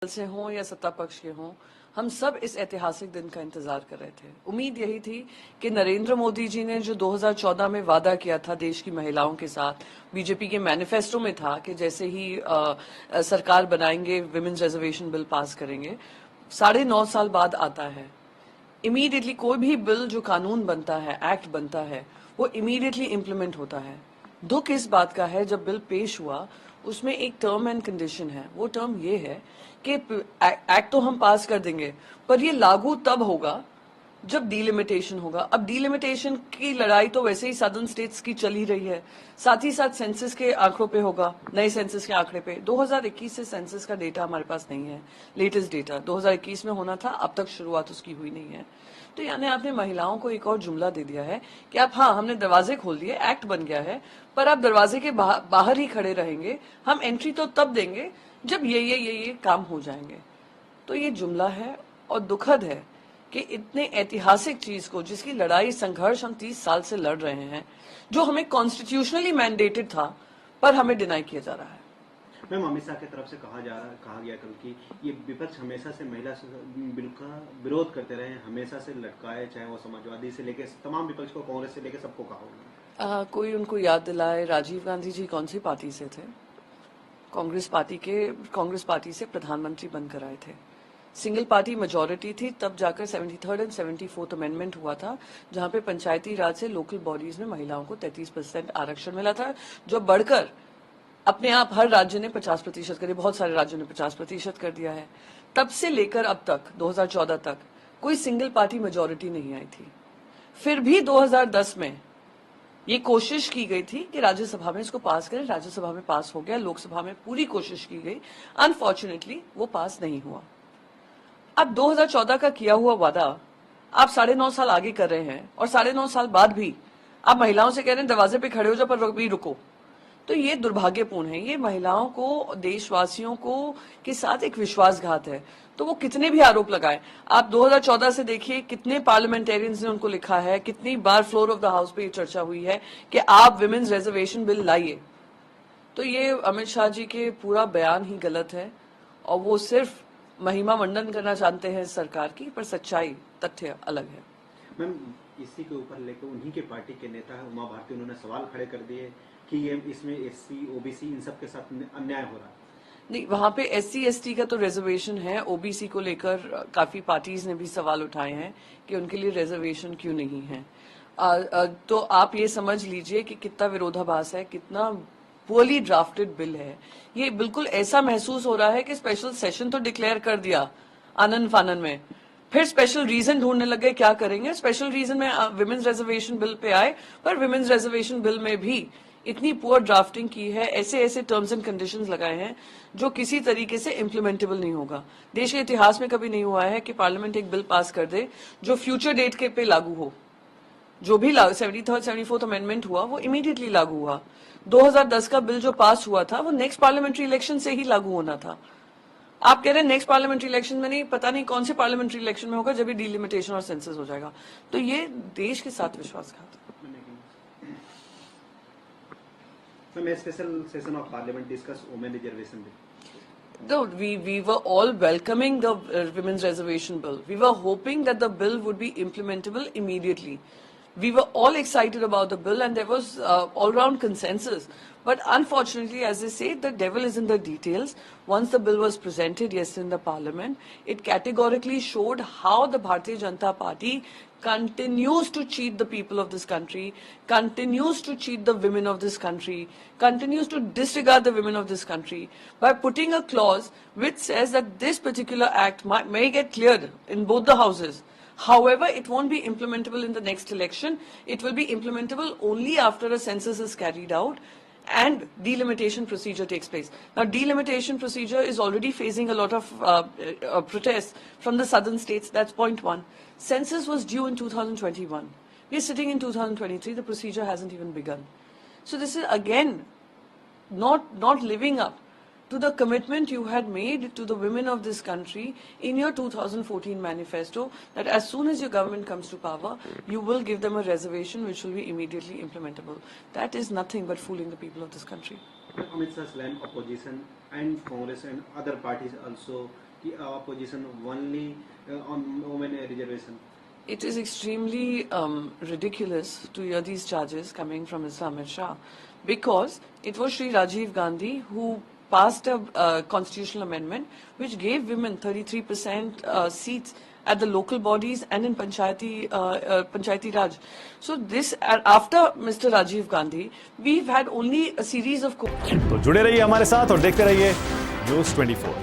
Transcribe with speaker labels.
Speaker 1: से हों या सत्ता पक्ष के हों, हम सब इस ऐतिहासिक दिन का इंतजार कर रहे थे। उम्मीद यही थी कि नरेंद्र मोदी जी ने जो 2014 में वादा किया था देश की महिलाओं के साथ, बीजेपी के मैनिफेस्टो में था कि जैसे ही सरकार बनाएंगे विमेन्स रिजर्वेशन बिल पास करेंगे। 9.5 साल बाद आता है। इमीडिएटली कोई भी बिल जो कानून बनता है, एक्ट बनता है, वो इमीडिएटली इम्प्लीमेंट होता है। दुख इस बात का है जब बिल पेश हुआ उसमें एक टर्म एंड कंडीशन है। वो टर्म ये है कि एक्ट तो हम पास कर देंगे पर ये लागू तब होगा जब डीलिमिटेशन होगा। अब डीलिमिटेशन की लड़ाई तो वैसे ही सदर्न स्टेट्स की चल ही रही है, साथ ही साथ सेंसस के आंकड़ों पे होगा, नए सेंसस के आंकड़े पे। 2021 से सेंसस का डेटा हमारे पास नहीं है, लेटेस्ट डेटा 2021 में होना था, अब तक शुरुआत उसकी हुई नहीं है। तो यानी आपने महिलाओं को एक और जुमला दे दिया है कि आप, हाँ हमने दरवाजे खोल दिए, एक्ट बन गया है, पर आप दरवाजे के बाहर ही खड़े रहेंगे, हम एंट्री तो तब देंगे जब ये काम हो जाएंगे। तो ये जुमला है और दुखद है कि इतने ऐतिहासिक चीज को, जिसकी लड़ाई संघर्ष हम 30 साल से लड़ रहे हैं, जो हमें कॉन्स्टिट्यूशनली मैंडेटेड था, पर हमें डिनाई किया जा रहा है।
Speaker 2: मैम, अमित शाह की तरफ से कहा गया कल कि ये विपक्ष हमेशा से महिला बिल का विरोध करते रहे, हमेशा से लटकाए, चाहे वो समाजवादी से लेके तमाम विपक्ष को, कांग्रेस से लेके सबको कहा होगा।
Speaker 1: कोई उनको याद दिलाए, राजीव गांधी जी कौन सी पार्टी से थे? कांग्रेस पार्टी से प्रधानमंत्री बनकर आए थे। सिंगल पार्टी मेजोरिटी थी, तब जाकर 73rd एंड 74th अमेंडमेंट हुआ था, जहां पे पंचायती राज से लोकल बॉडीज में महिलाओं को 33% आरक्षण मिला था, जो बढ़कर अपने आप हर राज्य ने 50% कर दिया, बहुत सारे राज्यों ने 50% कर दिया है। तब से लेकर अब तक 2014 तक कोई सिंगल पार्टी मेजोरिटी नहीं आई थी। फिर भी 2010 में ये कोशिश की गई थी कि राज्यसभा में इसको पास करें, राज्यसभा में पास हो गया, लोकसभा में पूरी कोशिश की गई, अनफॉर्चुनेटली वो पास नहीं हुआ। अब 2014 का किया हुआ वादा आप 9.5 साल आगे कर रहे हैं और 9.5 साल बाद भी आप महिलाओं से कह रहे हैं दरवाजे पे खड़े हो जाओ पर भी रुको। तो ये दुर्भाग्यपूर्ण है, ये महिलाओं को, देशवासियों को के साथ एक विश्वासघात है। तो वो कितने भी आरोप लगाए, आप 2014 से देखिए कितने पार्लियामेंटेरियंस ने उनको लिखा है, कितनी बार फ्लोर ऑफ द हाउस पे ये चर्चा हुई है कि आप विमेन्स रिजर्वेशन बिल लाइए। तो ये अमित शाह जी के पूरा बयान ही गलत है और वो सिर्फ महिमा मंडन करना चाहते हैं सरकार की, पर सच्चाई, तथ्य अलग है।
Speaker 2: मैम, इसी के ऊपर लेकर उन्हीं के पार्टी के नेता उमा भारती, उन्होंने सवाल खड़े कर दिए कि ये इसमें एससी, ओबीसी इन सब के साथ अन्याय हो रहा है।
Speaker 1: नहीं, वहां पे एससी एसटी का तो रिजर्वेशन है, ओबीसी को लेकर काफी पार्टीज ने भी सवाल उठाए हैं कि उनके लिए रिजर्वेशन क्यों नहीं है। तो आप ये समझ लीजिए कि कितना विरोधाभास है, कितना पुअरली ड्राफ्टेड बिल है। ये बिल्कुल ऐसा महसूस हो रहा है कि स्पेशल सेशन तो डिक्लेयर कर दिया आनन फानन में, फिर स्पेशल रीजन ढूंढने लगे क्या करेंगे। स्पेशल रीजन में विमेन्स रिजर्वेशन बिल पे आए, पर विमेन्स रिजर्वेशन बिल में भी इतनी पुअर ड्राफ्टिंग की है, ऐसे ऐसे टर्म्स एंड कंडीशंस लगाए हैं जो किसी तरीके से इम्प्लीमेंटेबल नहीं होगा। देश के इतिहास में कभी नहीं हुआ है कि पार्लियामेंट एक बिल पास कर दे जो फ्यूचर डेट के पे लागू हो। जो भी 73rd 74th अमेंडमेंट हुआ वो इमीडिएटली लागू हुआ। 2010 का बिल जो पास हुआ था वो नेक्स्ट पार्लियामेंट्री इलेक्शन से ही लागू होना था। आप कह रहे हैं नेक्स्ट पार्लियामेंट्री इलेक्शन में नहीं, पता नहीं कौन से पार्लियामेंट्री इलेक्शन में होगा जब भी डीलिमिटेशन और सेंसस हो जाएगा। तो ये देश के साथ विश्वासघात है।
Speaker 2: Special session of Parliament discuss women reservation bill.
Speaker 1: No, we were all welcoming the women's reservation bill. We were hoping that the bill would be implementable immediately. We were all excited about the bill and there was all-round consensus. But unfortunately, as they say, the devil is in the details. Once the bill was presented yesterday in the parliament, it categorically showed how the Bharatiya Janata Party continues to cheat the people of this country, continues to cheat the women of this country, continues to disregard the women of this country by putting a clause which says that this particular act may get cleared in both the houses. However, it won't be implementable in the next election. It will be implementable only after a census is carried out and delimitation procedure takes place. Now, delimitation procedure is already facing a lot of protests from the southern states. That's point one. Census was due in 2021. We're sitting in 2023. The procedure hasn't even begun. So this is again not living up to the commitment you had made to the women of this country in your 2014 manifesto, that as soon as your government comes to power, you will give them a reservation which will be immediately implementable. That is nothing but fooling the people of this country.
Speaker 2: Amit Shah slammed opposition and Congress and other parties also कि opposition only on women reservation?
Speaker 1: It is extremely ridiculous to hear these charges coming from Mr. Amit Shah, because it was Shri Rajiv Gandhi who passed a constitutional amendment which gave women 33% seats at the local bodies and in Panchayati Raj. So this, after Mr. Rajiv Gandhi, we've had only a series of
Speaker 3: तो जुड़े रहिए हमारे साथ और देखते रहिए News 24।